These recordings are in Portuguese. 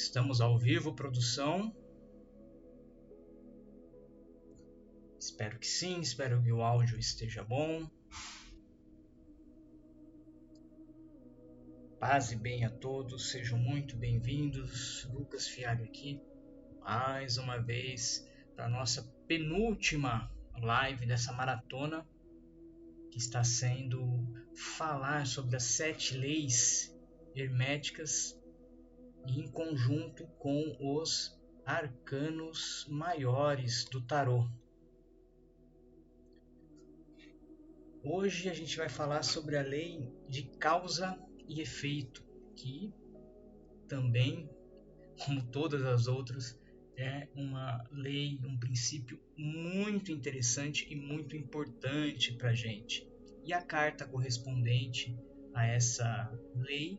Estamos ao vivo, produção. Espero que sim, espero que o áudio esteja bom. Paz e bem a todos, sejam muito bem-vindos. Lucas Fialho aqui, mais uma vez, para a nossa penúltima live dessa maratona, que está sendo falar sobre as 7 leis herméticas em conjunto com os arcanos maiores do tarô. Hoje a gente vai falar sobre a lei de causa e efeito, que também, como todas as outras, é uma lei, um princípio muito interessante e muito importante para a gente. E a carta correspondente a essa lei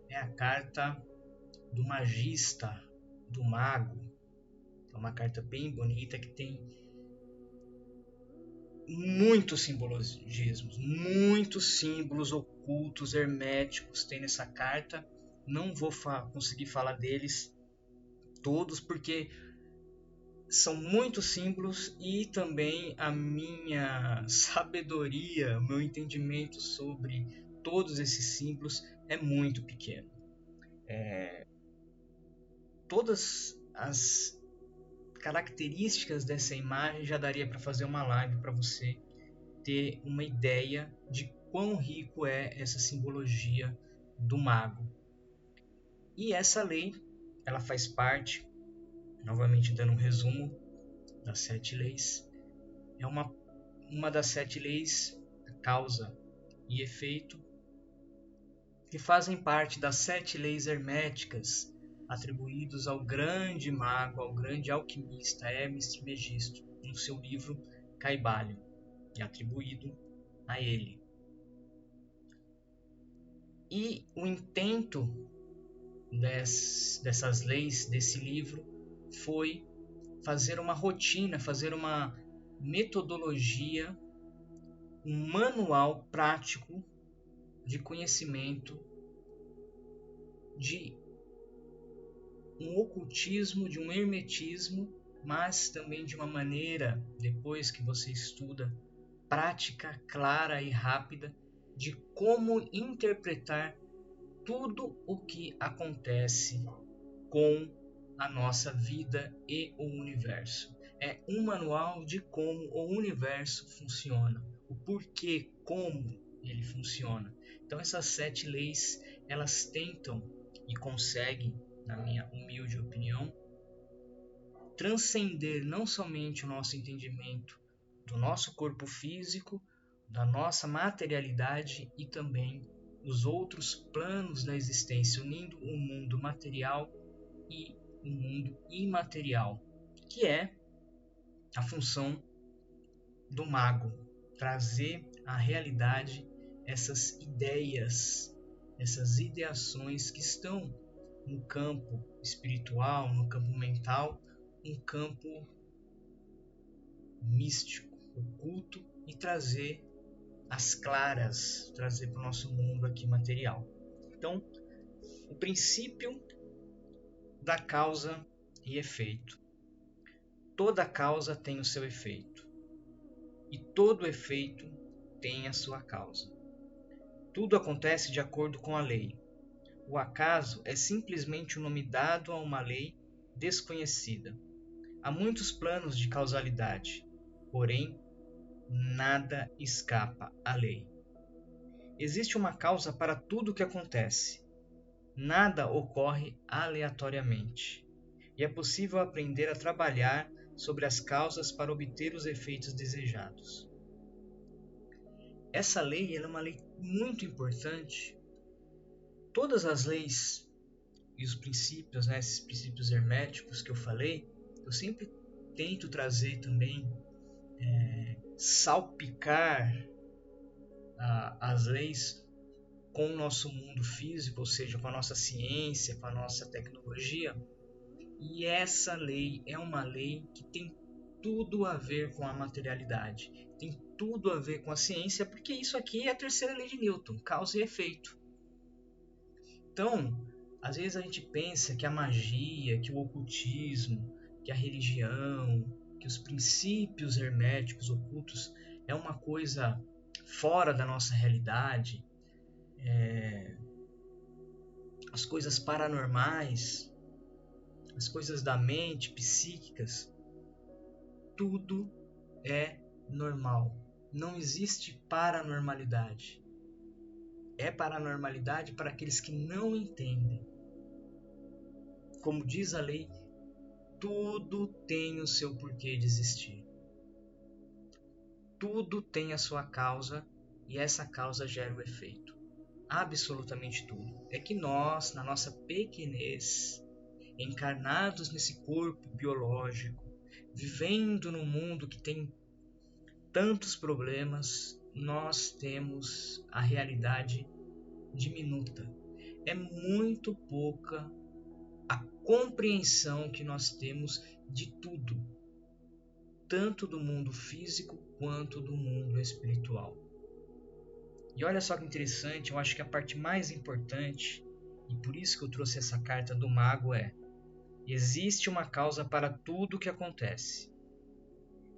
é a carta do magista, do mago. É uma carta bem bonita que tem muitos simbologismos, muitos símbolos ocultos, herméticos tem nessa carta. Não vou conseguir falar deles todos porque são muitos símbolos e também a minha sabedoria, o meu entendimento sobre todos esses símbolos é muito pequeno. Todas as características dessa imagem já daria para fazer uma live para você ter uma ideia de quão rico é essa simbologia do mago. E essa lei, ela faz parte, novamente dando um resumo das 7 leis, é uma das 7 leis, causa e efeito, que fazem parte das 7 leis herméticas atribuídos ao grande mago, ao grande alquimista Hermes Trismegisto, no seu livro Caibalion, e atribuído a ele. E o intento dessas leis, desse livro, foi fazer uma rotina, fazer uma metodologia, um manual prático de conhecimento de um ocultismo, de um hermetismo, mas também de uma maneira, depois que você estuda, prática, clara e rápida, de como interpretar tudo o que acontece com a nossa vida e o universo. É um manual de como o universo funciona, o porquê, como ele funciona. Então essas 7 leis, elas tentam e conseguem, na minha humilde opinião, transcender não somente o nosso entendimento do nosso corpo físico, da nossa materialidade e também os outros planos da existência, unindo o mundo material e o mundo imaterial, que é a função do mago, trazer à realidade essas ideias, essas ideações que estão no campo espiritual, no campo mental, um campo místico, oculto, e trazer as claras, trazer para o nosso mundo aqui material. Então, o princípio da causa e efeito. Toda causa tem o seu efeito, e todo efeito tem a sua causa. Tudo acontece de acordo com a lei. O acaso é simplesmente o nome dado a uma lei desconhecida. Há muitos planos de causalidade, porém, nada escapa à lei. Existe uma causa para tudo o que acontece. Nada ocorre aleatoriamente. E é possível aprender a trabalhar sobre as causas para obter os efeitos desejados. Essa lei é uma lei muito importante. Todas as leis e os princípios, esses princípios herméticos que eu falei, eu sempre tento trazer também, salpicar as leis com o nosso mundo físico, ou seja, com a nossa ciência, com a nossa tecnologia. E essa lei é uma lei que tem tudo a ver com a materialidade, tem tudo a ver com a ciência, porque isso aqui é a terceira lei de Newton, causa e efeito. Então, Às vezes a gente pensa que a magia, que o ocultismo, que a religião, que os princípios herméticos ocultos é uma coisa fora da nossa realidade, as coisas paranormais, as coisas da mente, psíquicas, tudo é normal. Não existe paranormalidade. É paranormalidade para aqueles que não entendem. Como diz a lei, tudo tem o seu porquê de existir. Tudo tem a sua causa e essa causa gera o efeito. Absolutamente tudo. É que nós, na nossa pequenez, encarnados nesse corpo biológico, vivendo num mundo que tem tantos problemas, nós temos a realidade diminuta. É muito pouca a compreensão que nós temos de tudo, tanto do mundo físico quanto do mundo espiritual. E olha só que interessante, eu acho que a parte mais importante, e por isso que eu trouxe essa carta do mago, é: existe uma causa para tudo o que acontece.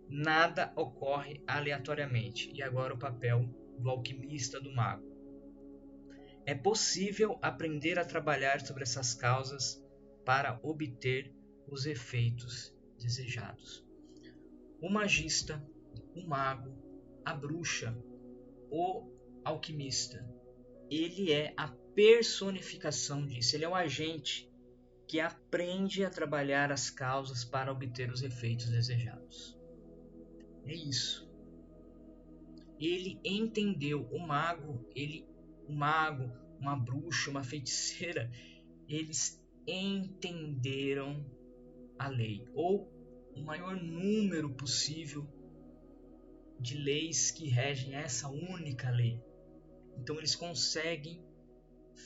Nada ocorre aleatoriamente. E agora o papel do alquimista, do mago. É possível aprender a trabalhar sobre essas causas para obter os efeitos desejados. O magista, o mago, a bruxa, o alquimista, ele é a personificação disso, ele é o agente que aprende a trabalhar as causas para obter os efeitos desejados. É isso. Ele entendeu, o mago, uma bruxa, uma feiticeira, eles entenderam a lei, ou o maior número possível de leis que regem essa única lei. Então eles conseguem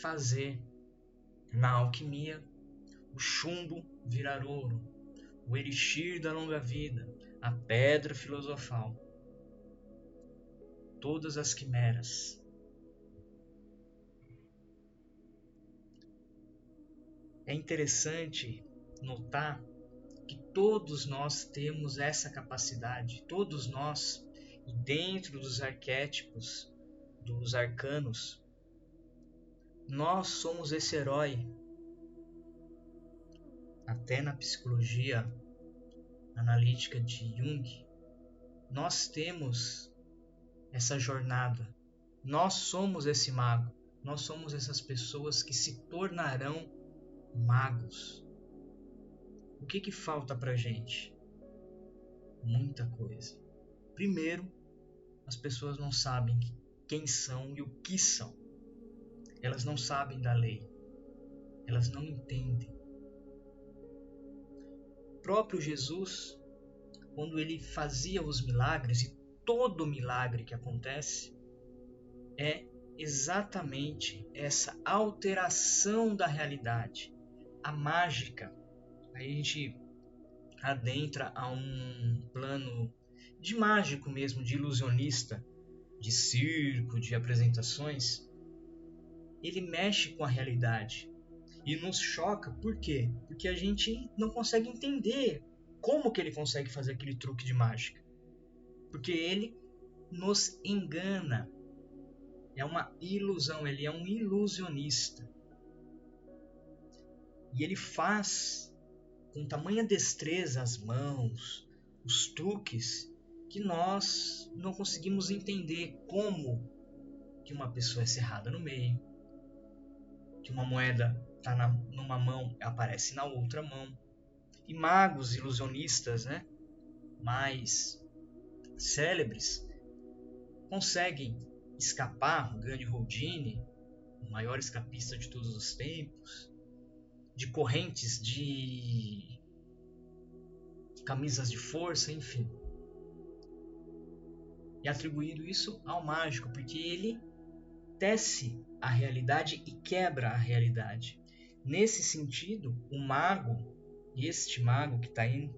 fazer na alquimia o chumbo virar ouro, o elixir da longa vida, a pedra filosofal, todas as quimeras. É interessante notar que todos nós temos essa capacidade, todos nós, e dentro dos arquétipos, dos arcanos, nós somos esse herói. Até na psicologia analítica de Jung, nós temos essa jornada. Nós somos esse mago. Nós somos essas pessoas que se tornarão magos. O que falta pra gente? Muita coisa. Primeiro, as pessoas não sabem quem são e o que são. Elas não sabem da lei. Elas não entendem. O próprio Jesus, quando ele fazia os milagres, e todo milagre que acontece é exatamente essa alteração da realidade, a mágica. Aí a gente adentra a um plano de mágico mesmo, de ilusionista, de circo, de apresentações. Ele mexe com a realidade e nos choca. Por quê? Porque a gente não consegue entender como que ele consegue fazer aquele truque de mágica. Porque ele nos engana. É uma ilusão, ele é um ilusionista. E ele faz com tamanha destreza as mãos, os truques, que nós não conseguimos entender como que uma pessoa é cerrada no meio, que uma moeda está numa mão e aparece na outra mão. E magos ilusionistas, né, mais célebres, conseguem escapar. O grande Houdini, o maior escapista de todos os tempos, de correntes, de camisas de força, enfim. E atribuído isso ao mágico, porque ele tece a realidade e quebra a realidade. Nesse sentido, o mago, este mago que está aí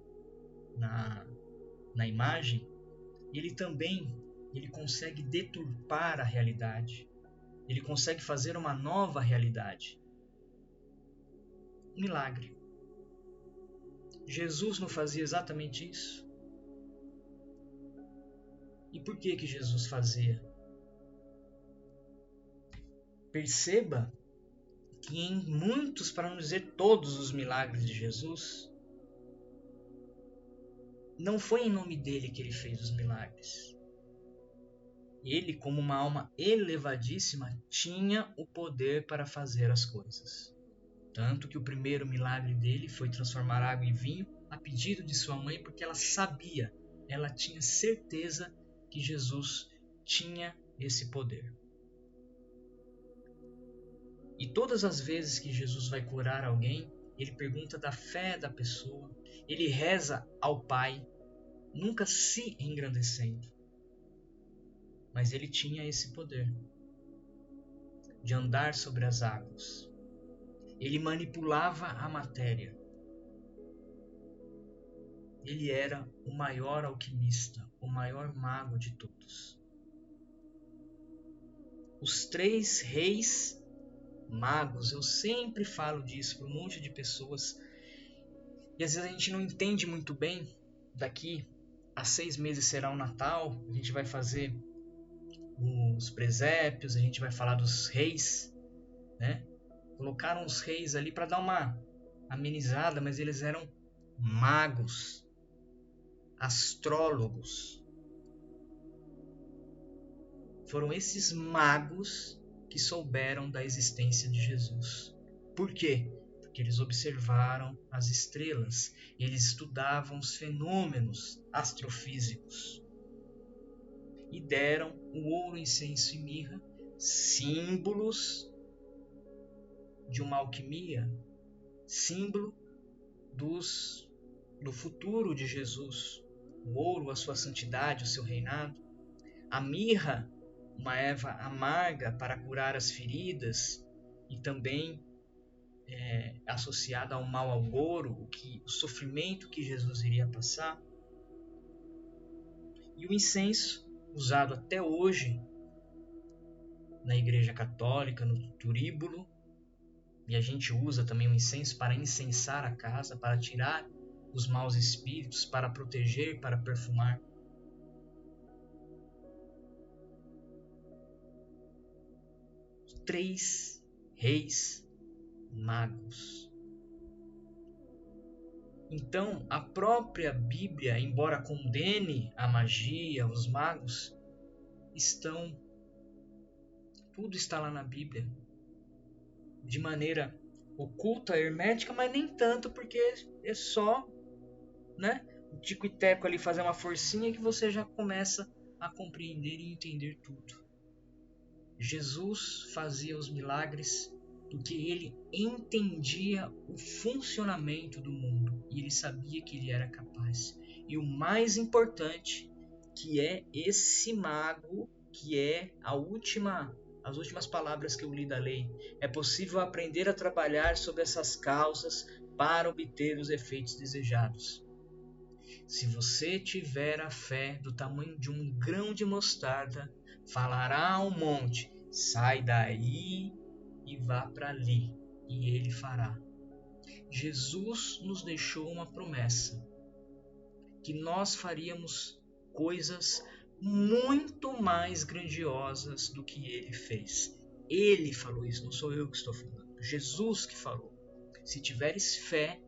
na imagem, ele também consegue deturpar a realidade. Ele consegue fazer uma nova realidade. milagre. Jesus não fazia exatamente isso? E por que Jesus fazia? Perceba que em muitos, para não dizer todos os milagres de Jesus, não foi em nome dele que ele fez os milagres. Ele, como uma alma elevadíssima, tinha o poder para fazer as coisas. Tanto que o primeiro milagre dele foi transformar água em vinho a pedido de sua mãe, porque ela sabia, ela tinha certeza que Jesus tinha esse poder. E todas as vezes que Jesus vai curar alguém, ele pergunta da fé da pessoa, ele reza ao Pai, nunca se engrandecendo. Mas ele tinha esse poder de andar sobre as águas. Ele manipulava a matéria. Ele era o maior alquimista, o maior mago de todos. Os 3 reis magos, eu sempre falo disso para um monte de pessoas, e às vezes a gente não entende muito bem. Daqui a 6 meses será o Natal, a gente vai fazer os presépios, a gente vai falar dos reis, né? Colocaram os reis ali para dar uma amenizada, mas eles eram magos, astrólogos. Foram esses magos que souberam da existência de Jesus. Por quê? Porque eles observaram as estrelas, eles estudavam os fenômenos astrofísicos e deram o ouro, incenso e mirra, símbolos de uma alquimia, símbolo do futuro de Jesus. O ouro, a sua santidade, o seu reinado. A mirra, uma erva amarga para curar as feridas e também associada ao mal agouro, o sofrimento que Jesus iria passar. E o incenso, usado até hoje na Igreja Católica, no turíbulo, e a gente usa também o incenso para incensar a casa, para tirar os maus espíritos, para proteger, para perfumar. Os 3 reis magos. Então, a própria Bíblia, embora condene a magia, os magos, tudo está lá na Bíblia, de maneira oculta, hermética, mas nem tanto, porque é só, né, o tico e teco ali fazer uma forcinha que você já começa a compreender e entender tudo. Jesus fazia os milagres porque ele entendia o funcionamento do mundo e ele sabia que ele era capaz. E o mais importante, que é esse mago, que é as últimas palavras que eu li da lei, é possível aprender a trabalhar sobre essas causas para obter os efeitos desejados. Se você tiver a fé do tamanho de um grão de mostarda, falará ao monte: sai daí e vá para ali, e ele fará. Jesus nos deixou uma promessa, que nós faríamos coisas muito mais grandiosas do que ele fez. Ele falou isso, não sou eu que estou falando. Jesus que falou. Se tiveres fé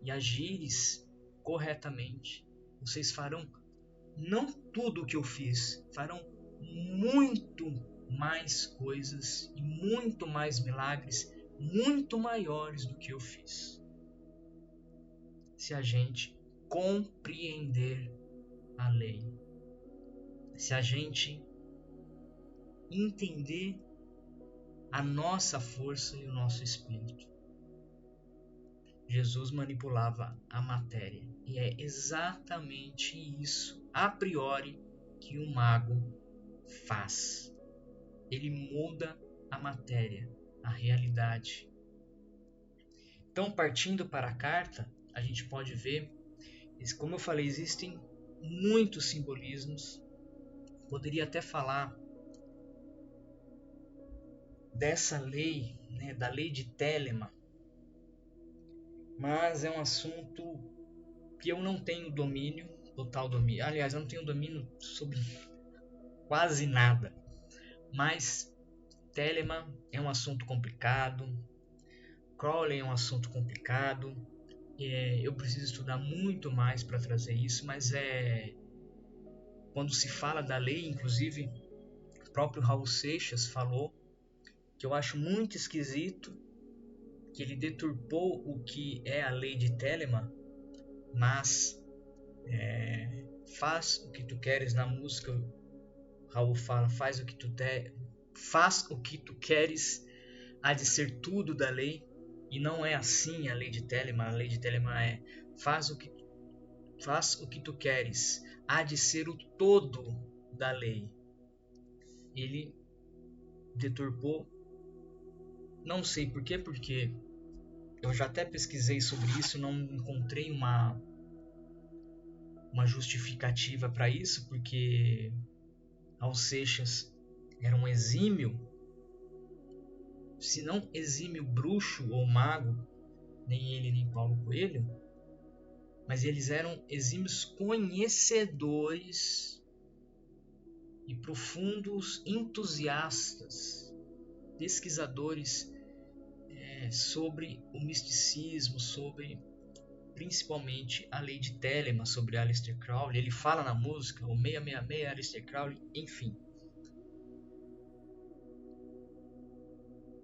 e agires corretamente, vocês farão não tudo o que eu fiz, farão muito mais coisas e muito mais milagres, muito maiores do que eu fiz. Se a gente compreender a lei, se a gente entender a nossa força e o nosso espírito. Jesus manipulava a matéria e é exatamente isso, a priori, que o mago faz. Ele muda a matéria, a realidade. Então, partindo para a carta, a gente pode ver, como eu falei, existem muitos simbolismos. Poderia até falar dessa lei, né, da lei de Telema, mas é um assunto que eu não tenho domínio, total domínio. Aliás, eu não tenho domínio sobre quase nada. Mas Telemann é um assunto complicado, Crowley é um assunto complicado. Eu preciso estudar muito mais para trazer isso, mas quando se fala da lei, inclusive o próprio Raul Seixas falou que eu acho muito esquisito que ele deturpou o que é a lei de Telemann, mas faz o que tu queres na música. Raul fala, faz o que tu queres, há de ser tudo da lei, e não é assim a lei de Telemann. A lei de Telemann é faz o que tu queres, há de ser o todo da lei. Ele deturpou, não sei por quê, porque eu já até pesquisei sobre isso, não encontrei uma justificativa para isso, porque Raul Seixas era um exímio, se não exímio bruxo ou mago, nem ele nem Paulo Coelho, mas eles eram exímios conhecedores e profundos entusiastas, pesquisadores sobre o misticismo, sobre principalmente a lei de Telemann, sobre Aleister Crowley. Ele fala na música, o 666, Aleister Crowley, enfim.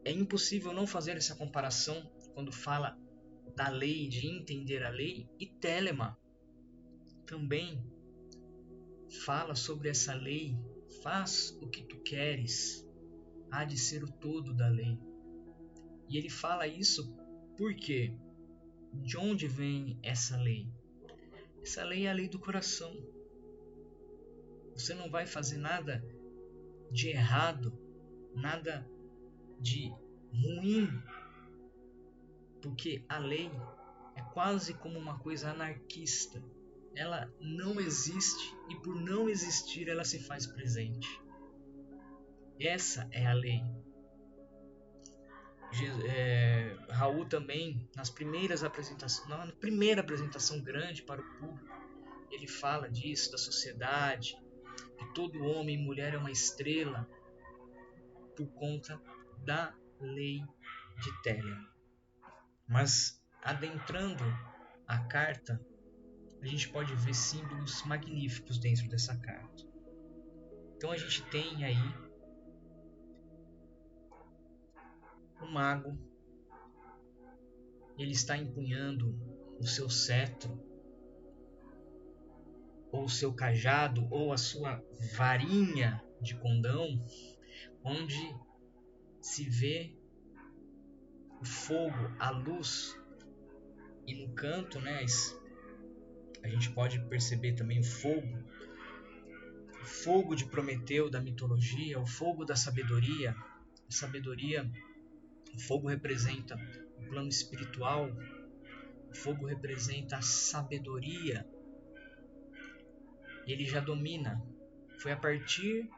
É impossível não fazer essa comparação quando fala da lei, de entender a lei, e Telemann também fala sobre essa lei, faz o que tu queres, há de ser o todo da lei. E ele fala isso porque de onde vem essa lei? Essa lei é a lei do coração. Você não vai fazer nada de errado, nada de ruim, porque a lei é quase como uma coisa anarquista. Ela não existe e por não existir ela se faz presente. Essa é a lei. Raul também, na primeira apresentação grande para o público, ele fala disso, da sociedade, que todo homem e mulher é uma estrela por conta da lei de Telemann. Mas adentrando a carta, a gente pode ver símbolos magníficos dentro dessa carta. Então a gente tem aí o mago, ele está empunhando o seu cetro, ou o seu cajado, ou a sua varinha de condão, onde se vê o fogo, a luz, e no canto, né, a gente pode perceber também o fogo de Prometeu da mitologia, o fogo da sabedoria. A sabedoria, o fogo representa o plano espiritual, o fogo representa a sabedoria. Ele já domina. Foi a partir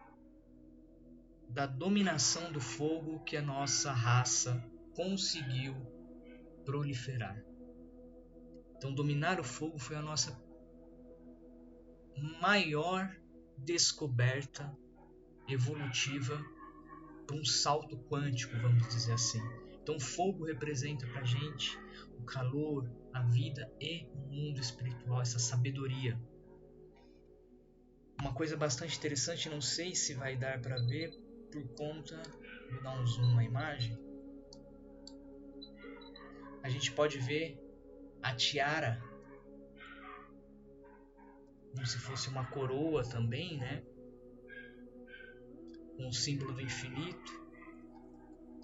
da dominação do fogo que a nossa raça conseguiu proliferar. Então, dominar o fogo foi a nossa maior descoberta evolutiva para um salto quântico, vamos dizer assim. Então, o fogo representa para a gente o calor, a vida e o mundo espiritual, essa sabedoria. Uma coisa bastante interessante, não sei se vai dar para ver por conta, vou dar um zoom na imagem. A gente pode ver a tiara, como se fosse uma coroa também, né? Com o símbolo do infinito,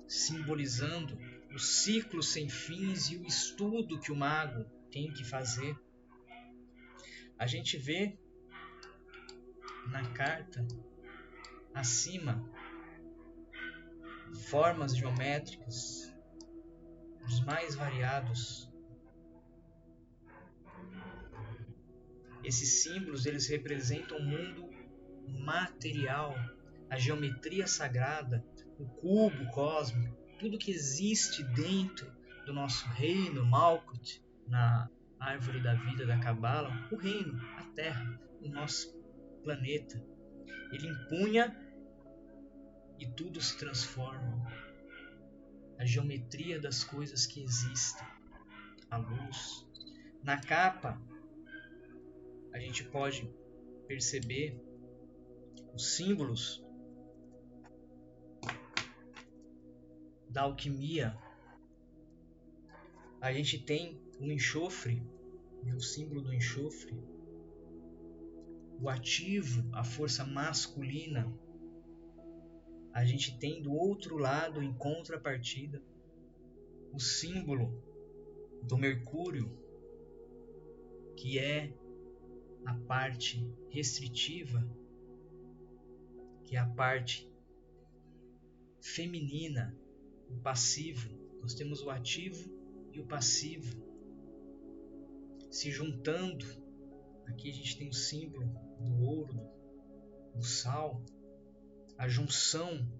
simbolizando o ciclo sem fins e o estudo que o mago tem que fazer. A gente vê na carta, acima, formas geométricas dos mais variados. Esses símbolos, eles representam o mundo material, a geometria sagrada, o cubo cósmico, tudo que existe dentro do nosso reino, Malkuth, na árvore da vida da Cabala, o reino, a Terra, o nosso planeta. Ele empunha e tudo se transforma. A geometria das coisas que existem, a luz. Na capa, a gente pode perceber os símbolos da alquimia. A gente tem o enxofre, o símbolo do enxofre, o ativo, a força masculina. A gente tem do outro lado, em contrapartida, o símbolo do Mercúrio, que é a parte restritiva, que é a parte feminina, o passivo. Nós temos o ativo e o passivo se juntando. Aqui a gente tem o símbolo do ouro, do sal, a junção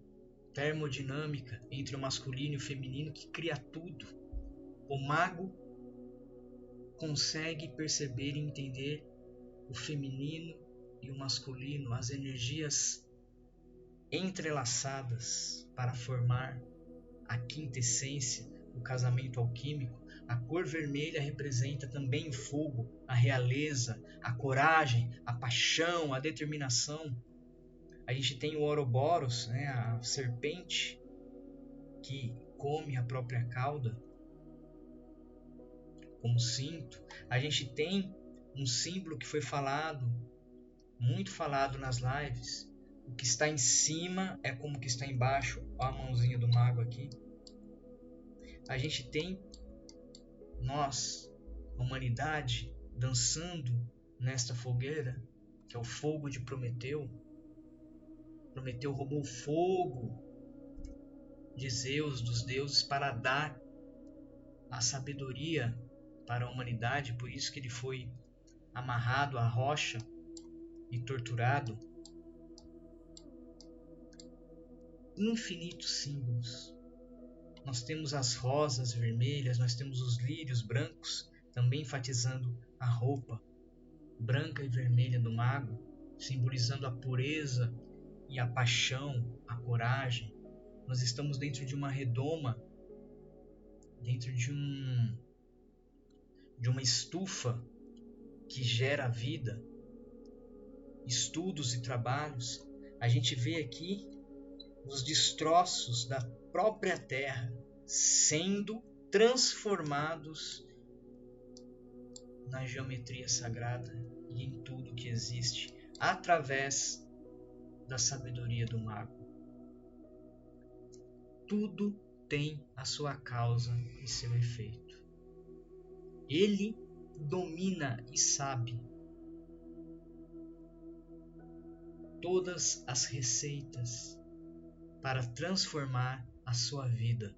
termodinâmica entre o masculino e o feminino que cria tudo. O mago consegue perceber e entender o feminino e o masculino, as energias entrelaçadas para formar a quinta essência, o casamento alquímico. A cor vermelha representa também o fogo, a realeza, a coragem, a paixão, a determinação. A gente tem o Ouroboros, né, a serpente que come a própria cauda como cinto. A gente tem um símbolo que foi falado, muito falado nas lives. O que está em cima é como o que está embaixo. Olha a mãozinha do mago aqui. A gente tem nós, a humanidade, dançando nesta fogueira, que é o fogo de Prometeu. Prometeu roubou o fogo de Zeus, dos deuses, para dar a sabedoria para a humanidade. Por isso que ele foi amarrado à rocha e torturado. Infinitos símbolos. Nós temos as rosas vermelhas, nós temos os lírios brancos, também enfatizando a roupa branca e vermelha do mago, simbolizando a pureza e a paixão, a coragem. Nós estamos dentro de uma redoma, dentro de uma estufa que gera vida, estudos e trabalhos. A gente vê aqui os destroços da própria terra sendo transformados na geometria sagrada e em tudo que existe através da sabedoria do mago. Tudo tem a sua causa e seu efeito. Ele domina e sabe todas as receitas para transformar a sua vida.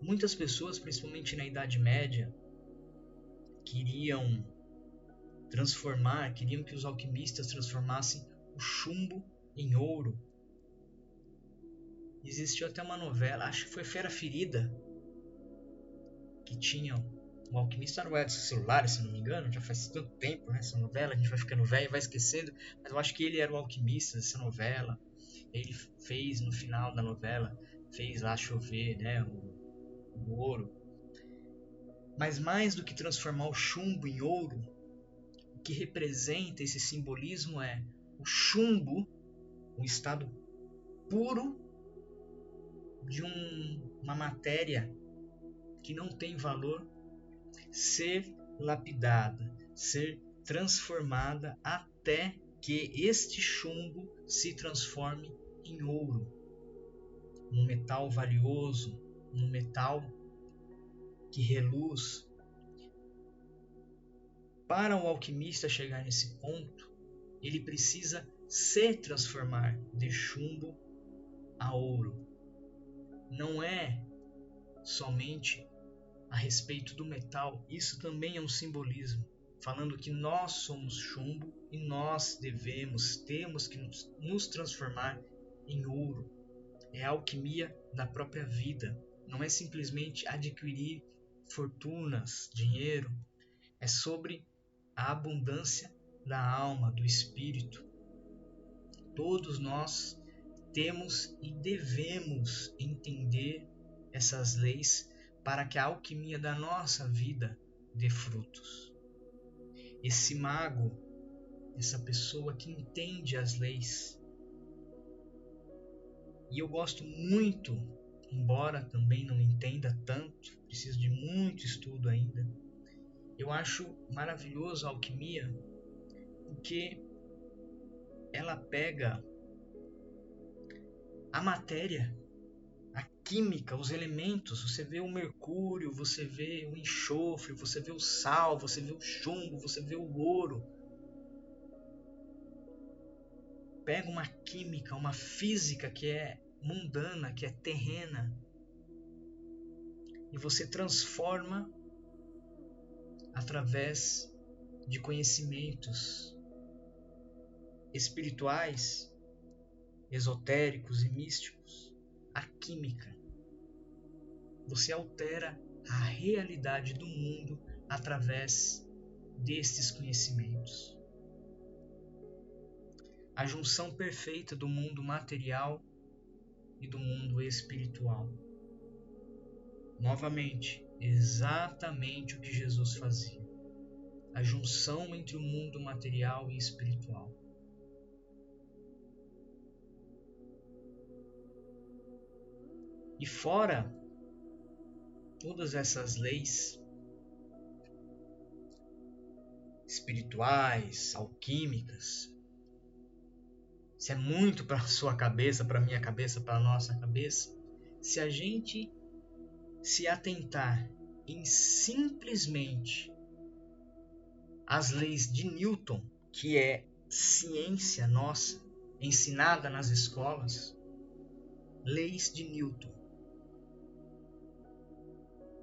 Muitas pessoas, principalmente na Idade Média, queriam que os alquimistas transformassem o chumbo em ouro. Existiu até uma novela, acho que foi Fera Ferida, que tinha um alquimista, não era dos celulares, se não me engano, já faz tanto tempo, né, essa novela, a gente vai ficando velho e vai esquecendo, mas eu acho que ele era o alquimista dessa novela. Ele fez, no final da novela, fez lá chover, né, o ouro. Mas mais do que transformar o chumbo em ouro, o que representa esse simbolismo é o chumbo, um estado puro de uma matéria que não tem valor, ser lapidada, ser transformada até que este chumbo se transforme em ouro, um metal valioso, um metal que reluz. Para o alquimista chegar nesse ponto, ele precisa se transformar de chumbo a ouro. Não é somente a respeito do metal, isso também é um simbolismo, falando que nós somos chumbo e nós temos que nos transformar em ouro. É a alquimia da própria vida. não é simplesmente adquirir fortunas, dinheiro, é sobre a abundância da alma, do espírito. Todos nós temos e devemos entender essas leis para que a alquimia da nossa vida dê frutos. Esse mago, essa pessoa que entende as leis, e eu gosto muito, embora também não entenda tanto, preciso de muito estudo ainda, eu acho maravilhoso a alquimia porque ela pega a matéria, a química, os elementos. Você vê o mercúrio, você vê o enxofre, você vê o sal, você vê o chumbo, você vê o ouro. Pega uma química, uma física que é mundana, que é terrena, e você transforma através de conhecimentos espirituais, esotéricos e místicos, a química. Você altera a realidade do mundo através destes conhecimentos. A junção perfeita do mundo material e do mundo espiritual. Novamente, exatamente o que Jesus fazia. A junção entre o mundo material e espiritual. E fora todas essas leis espirituais, alquímicas, se é muito para a sua cabeça, para a minha cabeça, para a nossa cabeça, se a gente se atentar em simplesmente as leis de Newton, que é ciência nossa, ensinada nas escolas, leis de Newton.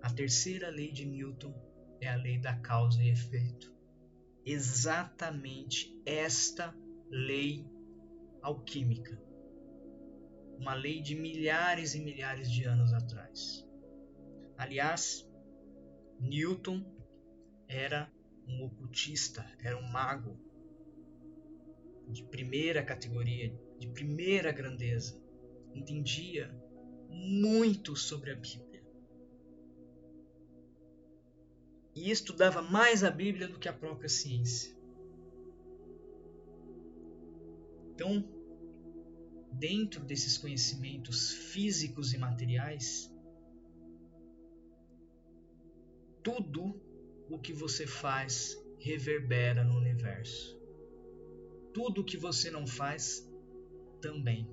A terceira lei de Newton é a lei da causa e efeito. Exatamente esta lei alquímica. Uma lei de milhares e milhares de anos atrás. Aliás, Newton era um ocultista, era um mago de primeira categoria, de primeira grandeza. Entendia muito sobre a Bíblia. E estudava mais a Bíblia do que a própria ciência. Então, dentro desses conhecimentos físicos e materiais, tudo o que você faz reverbera no universo. Tudo o que você não faz também.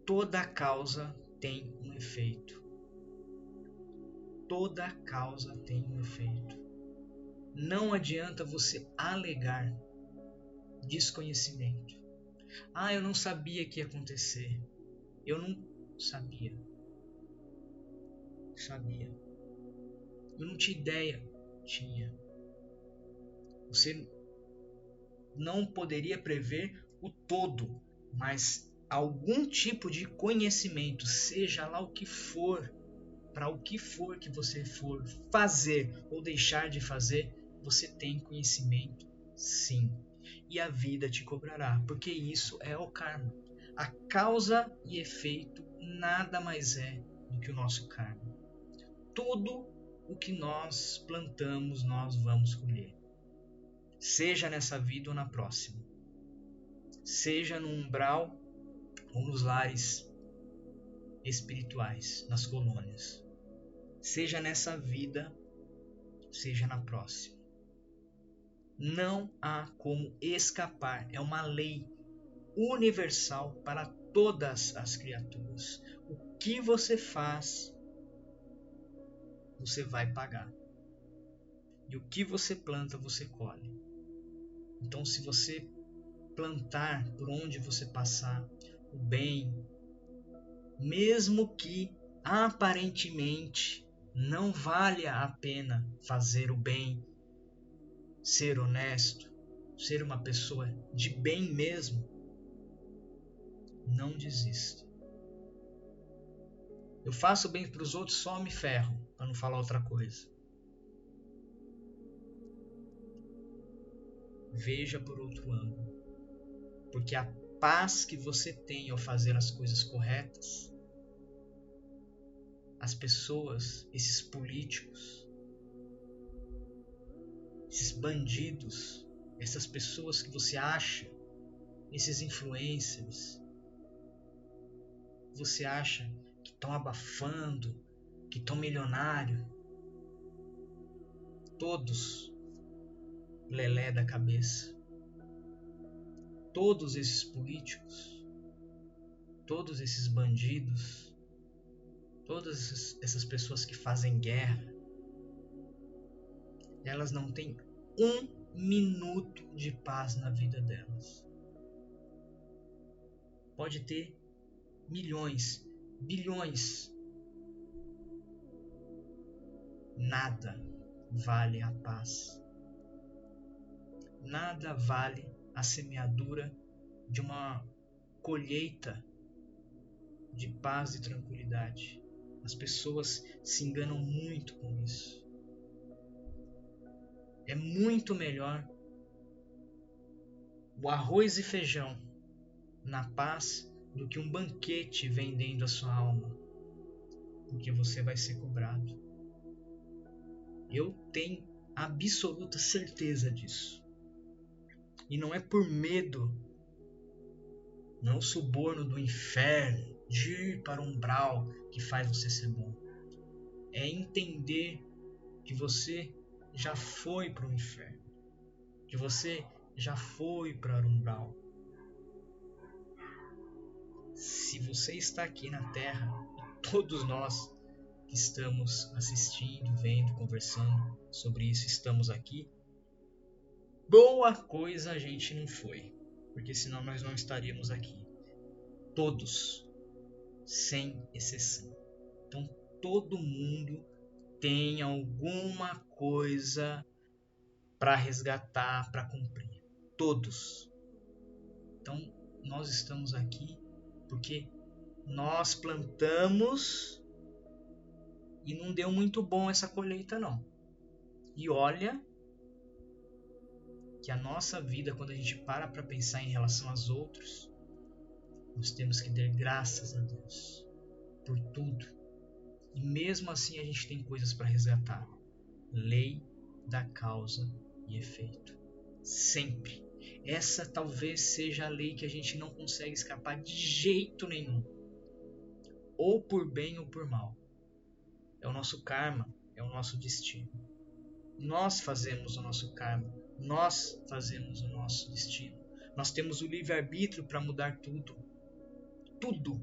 Toda causa tem um efeito. Toda causa tem um efeito. Não adianta você alegar desconhecimento. Eu não sabia que ia acontecer. Eu não sabia. Eu não tinha ideia. Tinha. Você não poderia prever o todo, mas algum tipo de conhecimento, seja lá o que for, para o que for que você for fazer ou deixar de fazer, você tem conhecimento, sim. E a vida te cobrará, porque isso é o karma. A causa e efeito nada mais é do que o nosso karma. Tudo o que nós plantamos, nós vamos colher. Seja nessa vida ou na próxima. Seja no umbral ou nos lares espirituais, nas colônias. Seja nessa vida, seja na próxima. Não há como escapar. É uma lei universal para todas as criaturas. O que você faz, você vai pagar. E o que você planta, você colhe. Então, se você plantar por onde você passar o bem, mesmo que aparentemente não valha a pena fazer o bem, ser honesto, ser uma pessoa de bem mesmo, Não desista. Eu faço bem para os outros, só me ferro, para não falar outra coisa. Veja por outro ângulo. Porque a paz que você tem ao fazer as coisas corretas, as pessoas, esses políticos, esses bandidos, essas pessoas que você acha, esses influencers, você acha que estão abafando, que estão milionários, todos lelé da cabeça. Todos esses políticos, todos esses bandidos, todas essas pessoas que fazem guerra, elas não têm um minuto de paz na vida delas. Pode ter milhões, bilhões. Nada vale a paz. Nada vale a semeadura de uma colheita de paz e tranquilidade. As pessoas se enganam muito com isso. É muito melhor o arroz e feijão na paz do que um banquete vendendo a sua alma, porque você vai ser cobrado. Eu tenho absoluta certeza disso. E não é por medo, não é o suborno do inferno, de ir para o umbral que faz você ser bom. É entender que você já foi para o inferno, que você já foi para o umbral. Se você está aqui na Terra, e todos nós que estamos assistindo, vendo, conversando sobre isso, estamos aqui, boa coisa a gente não foi, porque senão nós não estaríamos aqui. Todos, sem exceção. Então todo mundo tem alguma coisa para resgatar, para cumprir. Todos. Então nós estamos aqui porque nós plantamos e não deu muito bom essa colheita não. E olha que a nossa vida, quando a gente para pensar em relação aos outros, nós temos que dar graças a Deus por tudo. E mesmo assim a gente tem coisas para resgatar. Lei da causa e efeito. Sempre. Essa talvez seja a lei que a gente não consegue escapar de jeito nenhum. Ou por bem ou por mal. É o nosso karma, é o nosso destino. Nós fazemos o nosso karma. Nós fazemos o nosso destino. Nós temos o livre-arbítrio para mudar tudo. Tudo.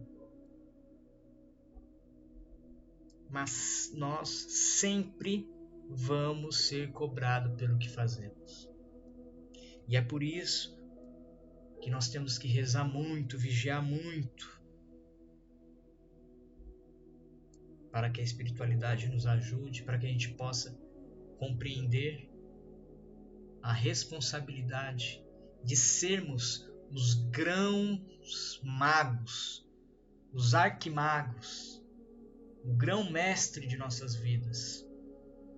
Mas nós sempre vamos ser cobrados pelo que fazemos. E é por isso que nós temos que rezar muito, vigiar muito, para que a espiritualidade nos ajude, para que a gente possa compreender a responsabilidade de sermos os grãos magos, os arquimagos, o grão-mestre de nossas vidas.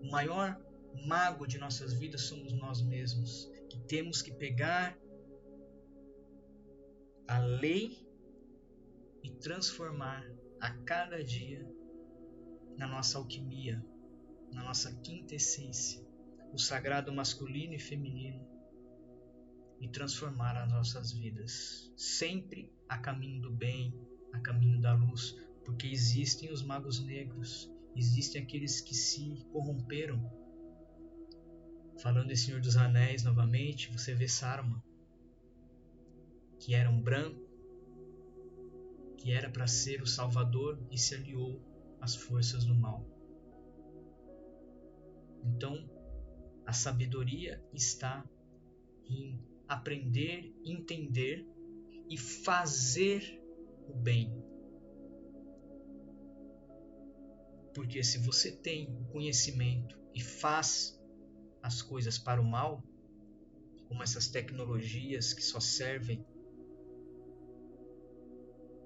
O maior mago de nossas vidas somos nós mesmos, que temos que pegar a lei e transformar a cada dia na nossa alquimia, na nossa quinta essência, o sagrado masculino e feminino, e transformar as nossas vidas, sempre a caminho do bem, a caminho da luz, porque existem os magos negros, existem aqueles que se corromperam. Falando em Senhor dos Anéis novamente, você vê Saruman, que era um branco, que era para ser o Salvador e se aliou às forças do mal. Então, a sabedoria está em aprender, entender e fazer o bem. Porque se você tem o conhecimento e faz as coisas para o mal, como essas tecnologias que só servem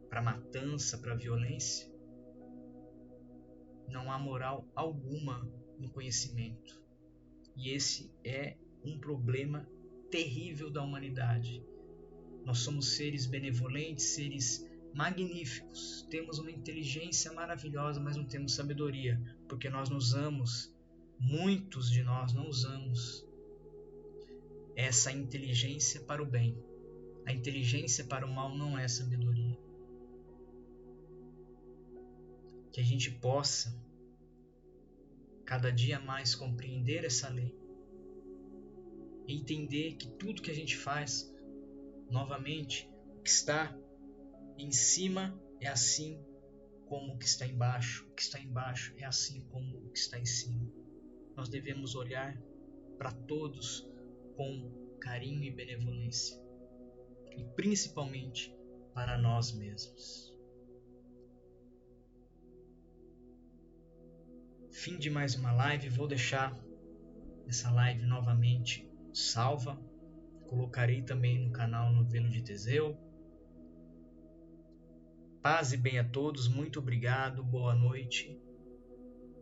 para a matança, para a violência, não há moral alguma no conhecimento. E esse é um problema terrível da humanidade. Nós somos seres benevolentes, seres magníficos, temos uma inteligência maravilhosa, mas não temos sabedoria, porque nós não usamos, muitos de nós não usamos essa inteligência para o bem. A inteligência para o mal não é sabedoria. Que a gente possa cada dia mais compreender essa lei e entender que tudo que a gente faz, novamente, o que está em cima é assim como o que está embaixo, o que está embaixo é assim como o que está em cima. Nós devemos olhar para todos com carinho e benevolência, e principalmente para nós mesmos. Fim de mais uma live. Vou deixar essa live novamente salva. Colocarei também no canal Novelo de Teseu. Paz e bem a todos. Muito obrigado. Boa noite.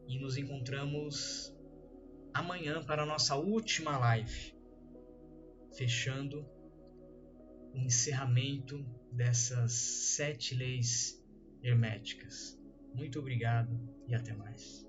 E nos encontramos amanhã para a nossa última live, fechando o encerramento dessas 7 leis herméticas. Muito obrigado e até mais.